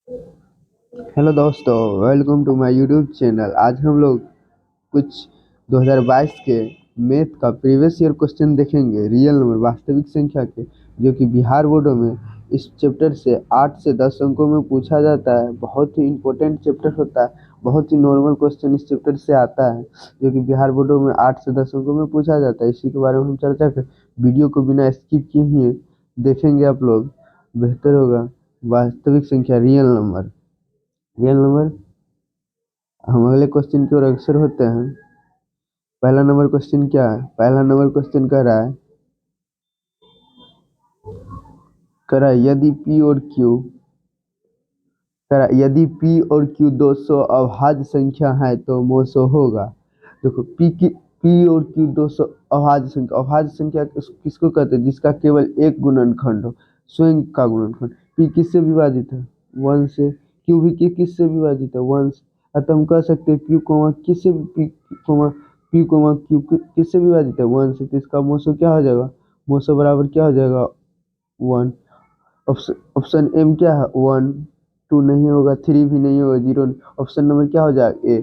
Hello दोस्तों, welcome to my YouTube channel. आज हम लोग कुछ 2022 के मैथ का प्रीवियस ईयर क्वेश्चन देखेंगे, रियल नंबर वास्तविक संख्या के, जो कि बिहार बोर्डों में इस चैप्टर से 8 से 10 अंकों में पूछा जाता है। बहुत ही इंपॉर्टेंट चैप्टर होता है, बहुत ही नॉर्मल क्वेश्चन इस चैप्टर से आता है, जो कि बिहार बोर्डों में 8 से 10 अंकों में पूछा जाता है। इसी के बारे में हम चर्चा कर, वीडियो को बिना स्किप किए ही देखेंगे आप लोग, बेहतर होगा। वास्तविक संख्या, रियल नंबर हम अगले क्वेश्चन की ओर अग्रसर होते हैं। पहला नंबर क्वेश्चन क्या है? पहला नंबर क्वेश्चन कह रहा है यदि P और Q 200 अभाज्य संख्या है तो मोसो होगा। देखो, P और Q 200 अभाज्य संख्या किसको कहते हैं? जिसका केवल एक गुणनखंड हो, स्वयं का गुणनखंड। P किससे विभाजित है? 1 से। Q भी किससे विभाजित है? 1 से। अतः हम कह सकते हैं P, किससे विभाजित है? 1 से। तो इसका मोसो क्या हो जाएगा? मोसो बराबर क्या हो जाएगा? 1। ऑप्शन एम क्या है? 1। 2 नहीं होगा, 3 भी नहीं होगा, 0। ऑप्शन नंबर क्या हो जाएगा? ए।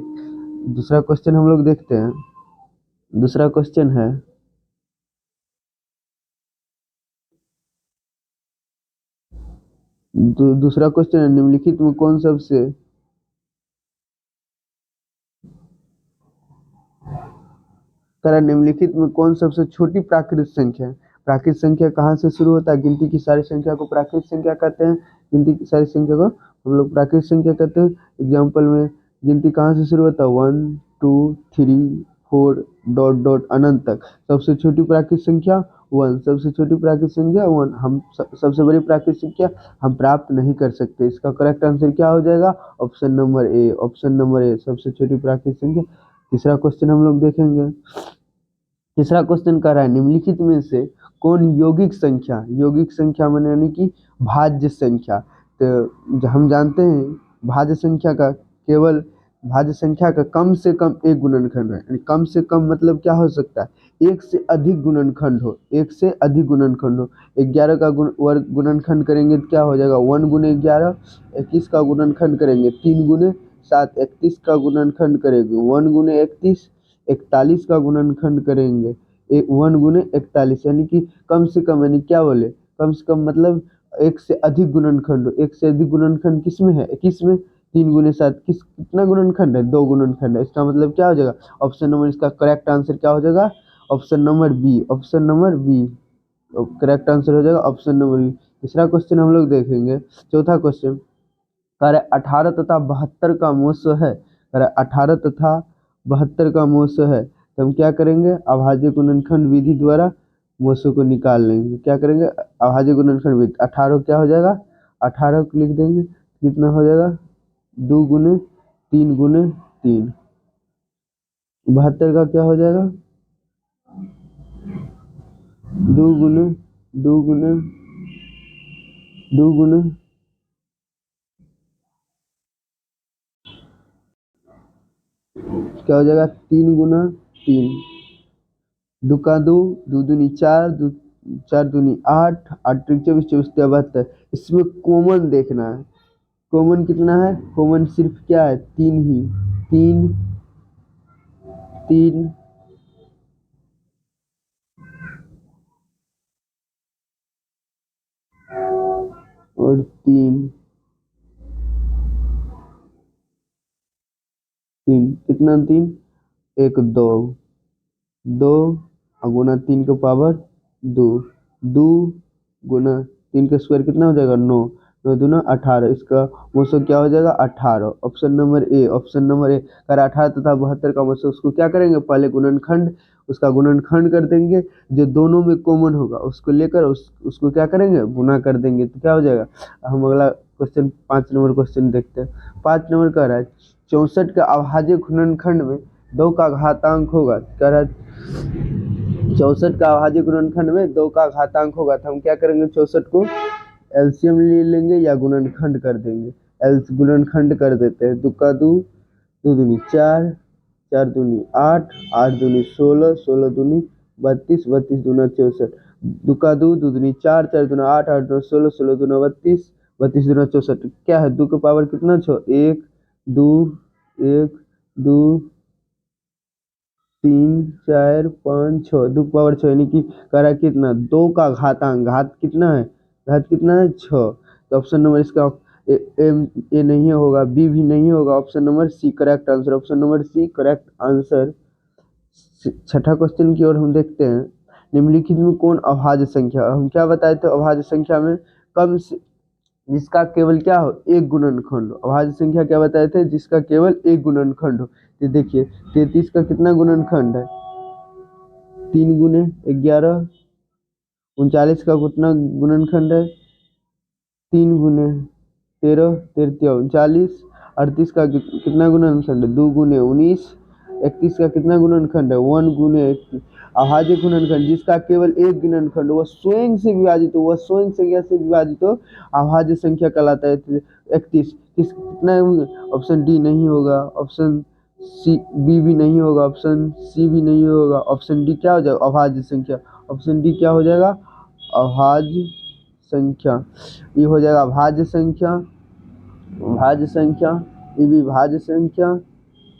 दूसरा क्वेश्चन हम लोग देखते हैं। दूसरा क्वेश्चन है, दूसरा क्वेश्चन है, निम्नलिखित में कौन सबसे तरह निम्नलिखित में कौन सबसे छोटी प्राकृत संख्या है? प्राकृत संख्या कहाँ से शुरू होता है? गिनती की सारी संख्या को प्राकृत संख्या कहते हैं। गिनती की सारी संख्या को हम लोग प्राकृत संख्या कहते हैं। एग्जाम्पल में गिनती कहाँ से शुरू होता है? 1 2 3 4 डॉट डॉट अनंत तक। सबसे छोटी प्राकृत संख्या 1। सबसे छोटी प्राकृत संख्या 1। हम सबसे बड़ी प्राकृत संख्या हम प्राप्त नहीं कर सकते। इसका करेक्ट आंसर क्या हो जाएगा? ऑप्शन नंबर ए। ऑप्शन नंबर ए सबसे छोटी प्राकृत संख्या। तीसरा क्वेश्चन हम लोग देखेंगे। तीसरा क्वेश्चन कह रहा है, निम्नलिखित में से कौन यौगिक संख्या माने यानी कि भाज्य संख्या। तो हम जानते हैं भाज्य संख्या का केवल भाज्य संख्या का कम से कम एक गुणनखंड है। यानी कम से कम मतलब क्या हो सकता है? एक से अधिक गुणनखंड हो, एक से अधिक गुणनखंड हो। 11 का वर्ग गुणनखंड करेंगे तो क्या हो जाएगा? 1 गुने 11। 21 का गुणनखंड करेंगे 3 गुने 7। 31 का गुणनखंड करेंगे 1 गुने 31। 41 का गुणनखंड करेंगे 1 गुने 41। यानी कि कम से कम, यानी क्या बोले, कम से कम मतलब एक से अधिक गुणनखंड। एक से अधिक गुणनखंड किस में है? 21 में। 3 गुने 7 कितना गुणनखंड है? 2 गुणनखंड है। इसका मतलब क्या हो जाएगा? ऑप्शन नंबर, इसका करेक्ट आंसर क्या हो जाएगा? Option number B. Option number B correct answer हो जाएगा, ऑप्शन नंबर बी। तीसरा क्वेश्चन हम लोग देखेंगे। चौथा क्वेश्चन कह रहा है 18 तथा 72 का मोसो है। कह रहा है 18 तथा 72 का मोसो है, तो हम क्या करेंगे? अभाज्य गुणनखंड विधि द्वारा मोसो को निकाल लेंगे। क्या करेंगे? अभाज्य गुणनखंड विधि। 18 क्या हो जाएगा? 18 को लिख देंगे, कितना हो जाएगा? 2 गुने 3 गुने 3। 72 का क्या हो जाएगा? 2 गुने 2 गुने 2 गुने क्या हो जाएगा? 3 गुना 3। दो का दो, दो दूनी चार, दो चार दूनी आठ, आठ त्रिक 24, 24 तिया 72। इसमें कॉमन देखना है। कॉमन कितना है? कॉमन सिर्फ क्या है? 3 ही। 3 3 और 3 3 कितना? 3 एक 2 2 और गुना 3 के पावर 2। 2 गुना 3 का स्क्वायर कितना हो जाएगा? 9। 9 दूना 18। इसका मतलब क्या हो जाएगा? 18। ऑप्शन नंबर ए। ऑप्शन नंबर ए। अगर 18 तथा 72 का मतलब उसको क्या करेंगे? पहले गुणनखंड, उसका गुणनखंड कर देंगे। जो दोनों में कॉमन होगा उसको लेकर उसको क्या करेंगे? गुना कर देंगे, तो क्या हो जाएगा? हम अगला क्वेश्चन 5 नंबर क्वेश्चन देखते हैं। 5 नंबर कह रहा है 64 का अभाज्य गुणनखंड में 2 का घातांक होगा। कह रहा है 64 का अभाज्य गुणनखंड में 2 का घातांक होगा, तो हम क्या करेंगे? 64 को एलसीएम ले लेंगे या गुणनखंड कर देंगे। एल गुणनखंड कर देते हैं। 2 का 2, 2 दूनी 4, 4 दूनी 8, 8 दूनी 16, 16 दूनी 32, 32 दूना 64। 2 का 2, 2 दूनी 4, 4 दूना 8, 8 दूना 16, 16 दूना 32, 32 दूना 64 क्या है, 2 का पावर कितना 6, 1 2 1 2 3 4 5 6, 2 का पावर 6 यानी कि कह रहा है कितना 2 का घातांक, घात कितना है, घात कितना है 6। तो ऑप्शन नंबर इसका ए नहीं होगा, बी भी नहीं होगा, option number C correct answer, option number C correct answer. छठा क्वेश्चन की ओर हम देखते हैं। निम्नलिखित में कौन अभाज्य संख्या, हम क्या बताए थे अभाज्य संख्या में, कम से जिसका केवल क्या हो एक गुणनखंड हो। अभाज्य संख्या क्या बताए थे, जिसका केवल एक गुणनखंड हो। तो देखिए 33 का कितना गुणनखंड है, 3 गुने 11। 39 का कितना गुणनखंड है, 3 गुने 13, 13 39। 38 का कितना गुणनखंड है, 2 गुने 19। 31 का कितना गुणनखंड है, 1 गुने 21। अभाज्य गुणनखंड जिसका केवल एक गुणनखंड वह स्वयं से विभाजित हो, वह स्वयं संख्या से विभाजित हो, अभाज्य संख्या कहलाता है। 31 कितना, ऑप्शन डी नहीं होगा, ऑप्शन सी बी भी नहीं होगा, ऑप्शन सी भी नहीं होगा, ऑप्शन डी क्या हो जाएगा अभाज्य संख्या, ऑप्शन डी क्या हो जाएगा अभाज्य संख्या। ये हो जाएगा भाज्य संख्या, भाज्य संख्या, ये भी भाज्य संख्या,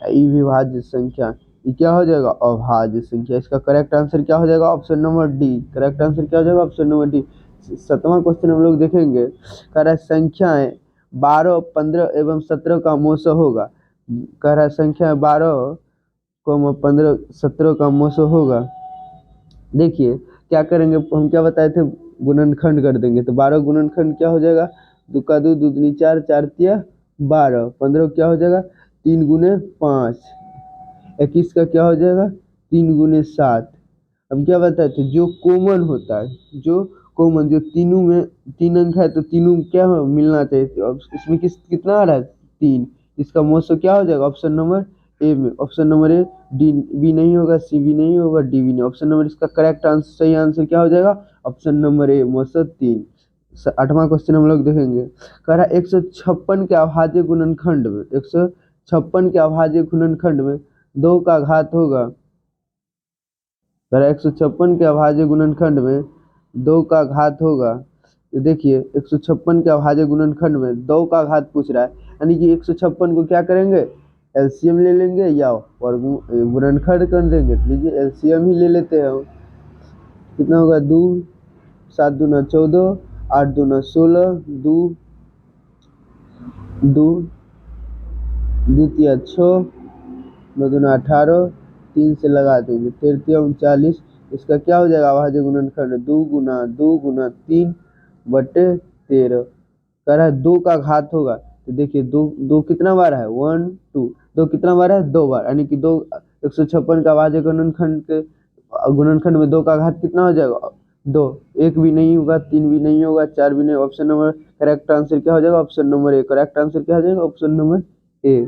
ये भी भाज्य संख्या, ये क्या हो जाएगा अभाज्य संख्या। इसका करेक्ट आंसर क्या हो जाएगा option number D, correct answer क्या हो जाएगा ऑप्शन नंबर डी। 7वां क्वेश्चन हम लोग देखेंगे, कह रहा है संख्याएं 12 15 एवं 17 का मोसो होगा। कह रहा है संख्या 12 15 17 का मोसो होगा। देखिए क्या करेंगे, हम क्या बताए थे गुणनखंड कर देंगे। तो 12 गुणनखंड क्या हो जाएगा, 2 का 2 2 दूनी 4 4 तिया 12। 15 क्या हो जाएगा 3 गुने 5। 21 का क्या हो जाएगा 3 गुने 7। हम क्या बताए थे जो कॉमन होता है, जो कॉमन, जो तीनों में 3 अंक है तो तीनों क्या हो मिलना चाहिए। तो अब इसमें कितना आ रहा है 3, इसका मोसो क्या हो जाएगा ऑप्शन नंबर ए में, option number A. D B नहीं होगा, सी भी नहीं होगा, डी भी नहीं, ऑप्शन नंबर इसका करेक्ट आंसर सही आंसर क्या हो जाएगा ऑप्शन नंबर ए मोसो 3। 8वां क्वेश्चन हम लोग देखेंगे, कह रहा है 156 के अभाज्य गुणनखंड में, 156 के अभाज्य गुणनखंड में 2 का घात होगा। कह रहा है 156 के अभाज्य गुणनखंड में 2 का घात होगा। तो देखिए 156 के अभाज्य गुणनखंड में 2 का घात पूछ रहा है, यानी कि 156 को क्या करेंगे एलसीएम ले लेंगे या गुणनखंड कर देंगे। तो लीजिए एलसीएम ही ले लेते हैं। कितना होगा 2 7 दूना 14, 8 दूना 16, 2 2 2 तिया 6, 9 दूना 18, 3 से लगा देंगे 13 39। इसका क्या हो जाएगा अभाज्य गुणनखंड 2 गुना 3 बटे 13। कह रहा है 2 का घात होगा। तो देखिए 2 कितना बार है 1 2, 2 कितना बार है 2 बार, यानी कि 2 156 का अभाज्य गुणनखंड के गुणनखंड में 2 का घात कितना हो जाएगा 2। 1 भी नहीं होगा, 3 भी नहीं होगा, 4 भी नहीं। ऑप्शन नंबर करेक्ट आंसर क्या हो जाएगा ऑप्शन नंबर ए, करेक्ट आंसर क्या हो जाएगा ऑप्शन नंबर ए।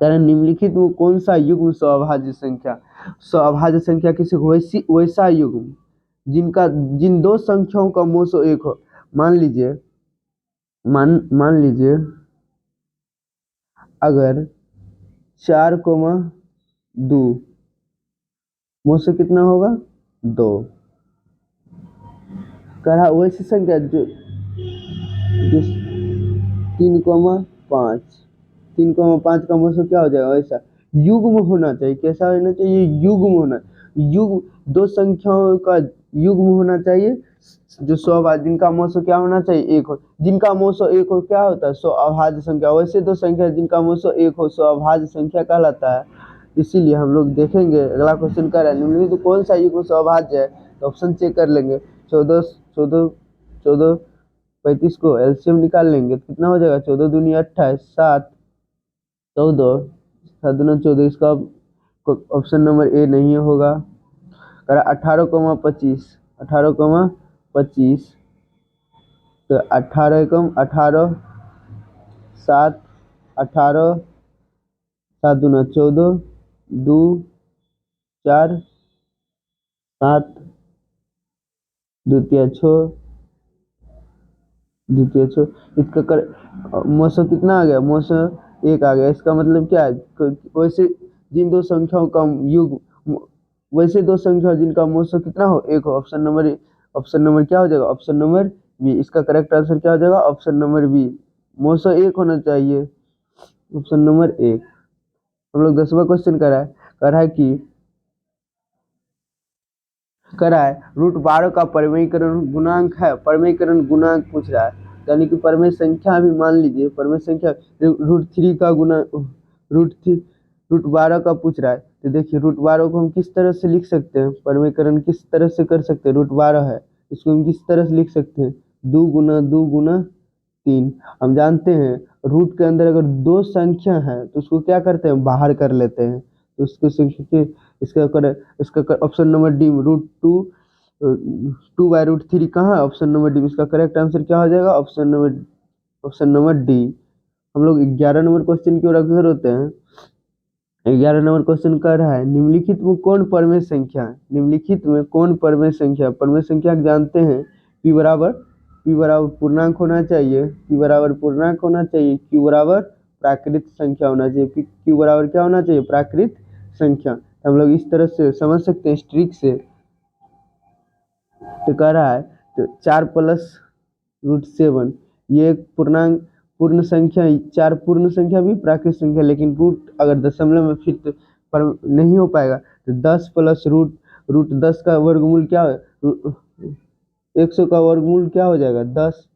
कारण निम्नलिखित में कौन सा युग्म स्वअभाज्य संख्या, स्वअभाज्य संख्या किसी वैसा युग्म जिनका जिन दो संख्याओं का मोसो एक हो। मान लीजिए अगर 4,2 मोसो कितना होगा 2। कहा वैसी संख्या जो 3,5, 3,5 का मोसो क्या हो जाएगा वैसा युग्म होना चाहिए। कैसा होना चाहिए युग्म होना, युग्म दो संख्याओं का युग्म होना चाहिए जो स्वअभाज्य, जिनका मोसो क्या होना चाहिए एक हो। जिनका मोसो एक हो क्या होता है स्वअभाज्य संख्या। वैसे दो संख्या जिनका मोसो एक हो स्वअभाज्य संख्या कहलाता है। इसीलिए हम लोग देखेंगे अगला क्वेश्चन कर रहा है निम्नलिखित तो कौन सा युग्म स्वअभाज्य है। तो ऑप्शन चेक कर लेंगे 14 14 14 35 को एलसीएम निकाल लेंगे तो कितना हो जाएगा 14 दूनी 28, 7 14, 7 दूना 14। इसका ऑप्शन नंबर ए नहीं होगा। 18,25, 18,25 तो 18 एकम 18, 7 18, 7 दूना 14, 2 4 7 द्वितीय 6 द्वितीय 6। इसका मोसो कितना आ गया मोसो 1 आ गया। इसका मतलब क्या है वैसे जिन दो संख्याओं का युग्म, वैसे दो संख्या जिनका मोसो कितना हो 1 हो। ऑप्शन नंबर क्या हो जाएगा ऑप्शन नंबर बी। इसका करेक्ट आंसर क्या हो जाएगा? ऑप्शन नंबर बी, 901 होना चाहिए, ऑप्शन नंबर 1। हम लोग 10वां क्वेश्चन करा है √12 का परिमेयीकरण गुणांक है, परिमेयीकरण गुणांक पूछ रहा है, यानी कि परिमेय संख्या भी मान लीजिए, परिमेय संख्या √3 का गुना √12 का पूछ रहा है। तो देखिए √12 को हम किस तरह से लिख सकते हैं, परिमेयीकरण किस तरह से कर सकते हैं, √12 है, इसको हम किस तरह से लिख सकते हैं, 2 × 2 × 3। हम जानते हैं रूट के अंदर अगर 2 संख्या है तो उसको क्या करते हैं, बाहर कर लेते हैं। तो उसको संख्या के इसका ऑप्शन नंबर डी, √2/√3 कहाँ है, ऑप्शन नंबर डी। इसका करेक्ट आंसर क्या हो जाएगा? Option number D. हम लोग 11 नंबर क्वेश्चन की ओर अग्रसर होते हैं। 11 नंबर क्वेश्चन कह रहा है निम्नलिखित में कौन परमेय संख्या है, निम्नलिखित में कौन परमेय संख्या, परमेय संख्या जानते हैं p बराबर पूर्णांक होना चाहिए, p बराबर पूर्णांक होना चाहिए, q बराबर प्राकृत संख्या होना चाहिए, q बराबर क्या होना चाहिए, प्राकृत संख्या। हम लोग इस तरह से समझ सकते हैं स्ट्रिक से। तो कह रहा है तो 4 + √7 ये एक पूर्ण संख्या, 4 पूर्ण संख्या भी प्राकृत संख्या, लेकिन रूट अगर दशमलव में फिट पर नहीं हो पाएगा तो 10 + √10 का वर्गमूल क्या है, 100 का वर्गमूल क्या हो जाएगा, 10।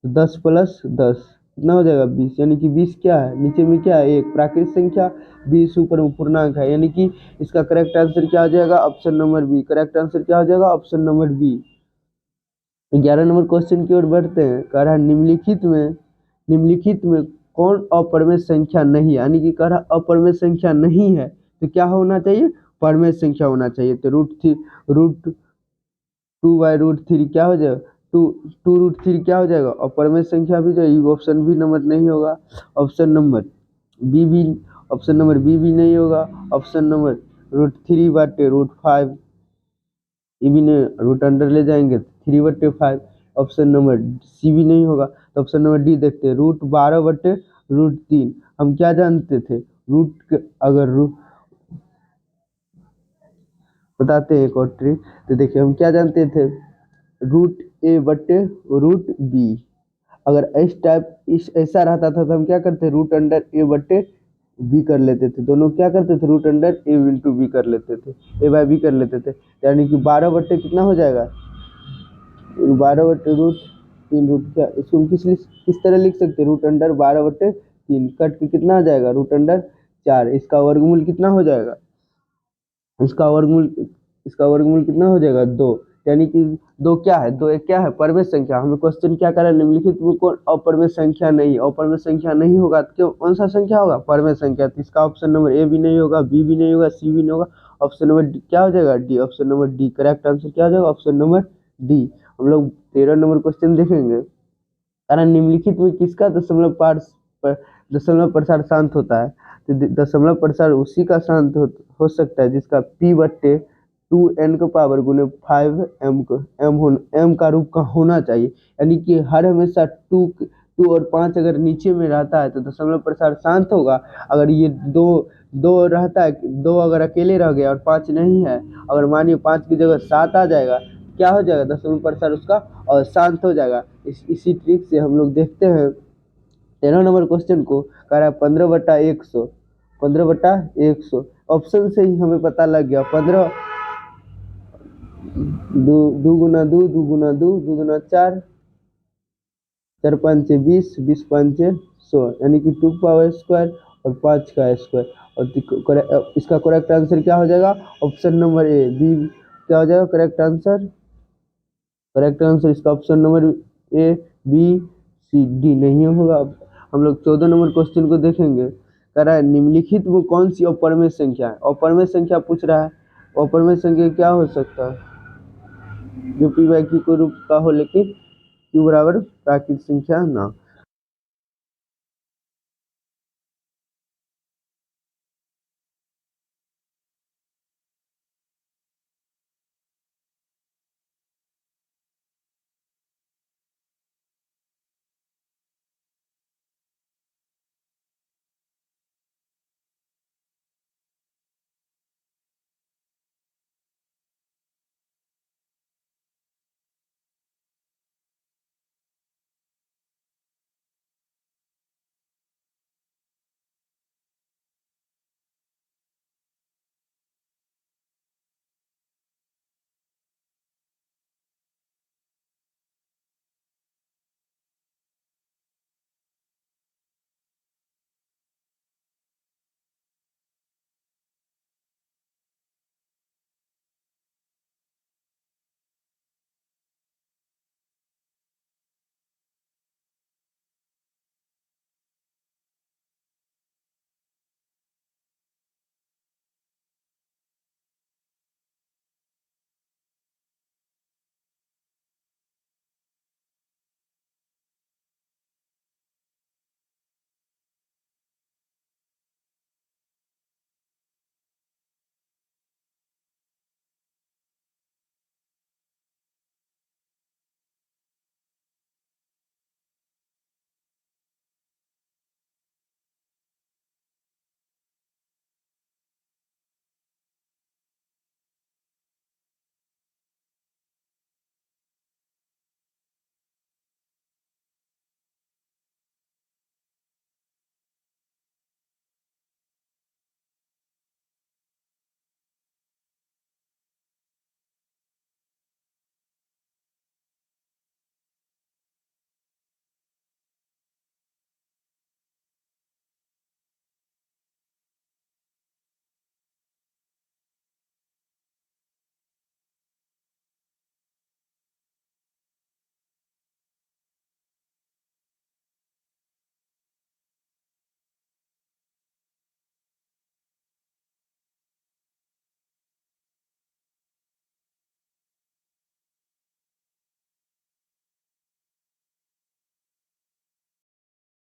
10 + 10 कितना हो जाएगा, 20, यानी कि 20 क्या है, नीचे में क्या है, एक प्राकृत संख्या, 20 ऊपर में पूर्णांक है, यानी कि इसका करेक्ट आंसर क्या हो जाएगा, option number B. Correct answer क्या हो जाएगा, option number B. 11 number question की ओर बढ़ते हैं। कह रहा है निम्नलिखित में कौन अपरिमेय संख्या नहीं है, यानी कि कह रहा अपरिमेय संख्या नहीं है तो क्या होना चाहिए, परमेय संख्या होना चाहिए। तो √2/√3 क्या हो जाएगा, 2√3 क्या हो जाएगा, और परमेय संख्या भी जाएगी, ऑप्शन बी नंबर नहीं होगा, ऑप्शन नंबर बी भी नहीं होगा, ऑप्शन नंबर √3/√5 ये भी नहीं, रूट अंडर ले जाएंगे 3/5, ऑप्शन नंबर सी भी नहीं होगा। तो ऑप्शन नंबर डी देखते हैं, √12/√3। हम क्या जानते थे, बताते हैं एक और ट्रिक। तो देखिए हम क्या जानते थे, √a/√b। अगर ऐसा रहता था तो हम क्या करते, √a/b कर लेते थे, दोनों क्या करते थे, √a/b कर लेते थे, a/b कर लेते थे, यानी कि 12 बट्टे कितना हो जाएगा, 12/√3 रूट क्या, इसको हम किस तरह लिख सकते हैं, √12/3 कट के कितना आ जाएगा, √4। इसका वर्गमूल कितना हो जाएगा, इसका वर्गमूल कितना हो जाएगा, 2, यानी कि 2 क्या है, 2 एक क्या है, परमेय संख्या। हमें क्वेश्चन क्या कर रहा है, निम्नलिखित में कौन अपरमेय संख्या नहीं, अपरमेय संख्या नहीं होगा तो क्यों, कौन सा संख्या होगा, परमेय संख्या। तो इसका ऑप्शन नंबर ए भी नहीं होगा, बी भी नहीं होगा, सी भी नहीं होगा, ऑप्शन नंबर डी क्या हो जाएगा, D, option number D. Correct answer क्या हो जाएगा, ऑप्शन नंबर डी। हम लोग 13 नंबर क्वेश्चन देखेंगे। कारण निम्नलिखित में किसका दशमलव प्रसार शांत होता है। तो दशमलव प्रसार उसी का शांत हो सकता है जिसका p/2n गुने 5m का रूप का होना चाहिए, यानी कि हर हमेशा 2 और 5 अगर नीचे में रहता है तो दशमलव प्रसार शांत होगा। अगर ये दो रहता है, 2 अगर अकेले रह गया और 5 नहीं है, अगर मानिए 5 की जगह 7 आ जाएगा, क्या हो जाएगा, दशमलव प्रसार उसका और शांत हो जाएगा। इसी ट्रिक से हम लोग देखते हैं 13 नंबर क्वेश्चन को। कह रहा है 15/100 ऑप्शन से ही हमें पता लग गया, 15 2 गुना 2 2 गुना 2 2 गुना 4 4 5 20 20 5 100, यानी कि 2 पावर स्क्वायर और 5 का स्क्वायर। और इसका करेक्ट आंसर क्या हो जाएगा, ऑप्शन नंबर ए, बी क्या हो जाएगा करेक्ट आंसर। करेक्ट आंसर इसका option number A, B, C, D नहीं होगा। हम लोग 14 नंबर क्वेश्चन को देखेंगे। कह रहा है निम्नलिखित में कौन सी अपरमेय संख्या है, अपरमेय संख्या पूछ रहा है। अपरमेय संख्या क्या हो सकता है, जो p/q के रूप का हो लेकिन q बराबर प्राकृत संख्या ना।